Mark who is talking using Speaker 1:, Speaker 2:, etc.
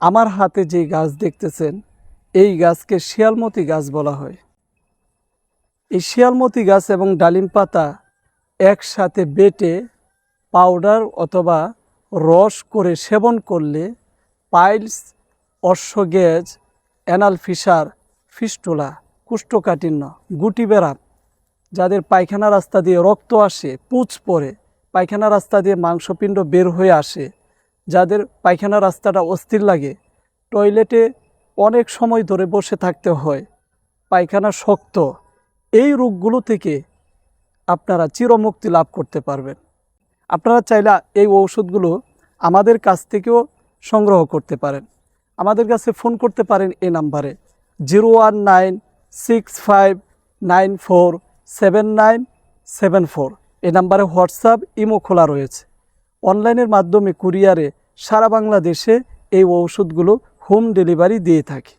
Speaker 1: আমার হাতে যে গাছ দেখতেছেন এই গাছকে শিয়ালমতি গাছ বলা হয়। এই শিয়ালমতি গাছ এবং ডালিম পাতা একসাথে বেটে পাউডার অথবা রস করে সেবন করলে পাইলস, অশ্বগ্যাস, অ্যানাল ফিসার, ফিস্টুলা, কোষ্ঠকাঠিন্য, গুটি ব্যারাম, যাদের পায়খানা রাস্তা দিয়ে রক্ত আসে, পুঁজ পড়ে, পায়খানা রাস্তা দিয়ে মাংসপিণ্ড বের হয়ে আসে, যাদের পায়খানা রাস্তাটা অস্থির লাগে, টয়লেটে অনেক সময় ধরে বসে থাকতে হয়, পায়খানা শক্ত, এই রোগগুলো থেকে আপনারা চিরমুক্তি লাভ করতে পারবেন। আপনারা চাইলে এই ঔষধগুলো আমাদের কাছ থেকেও সংগ্রহ করতে পারেন। আমাদের কাছে ফোন করতে পারেন এই নাম্বারে 01965947974। এই নাম্বারে হোয়াটসঅ্যাপ, ইমো খোলা রয়েছে। অনলাইনের মাধ্যমে কুরিয়ারে সারা বাংলাদেশে এই ঔষধগুলো হোম ডেলিভারি দিয়ে থাকি।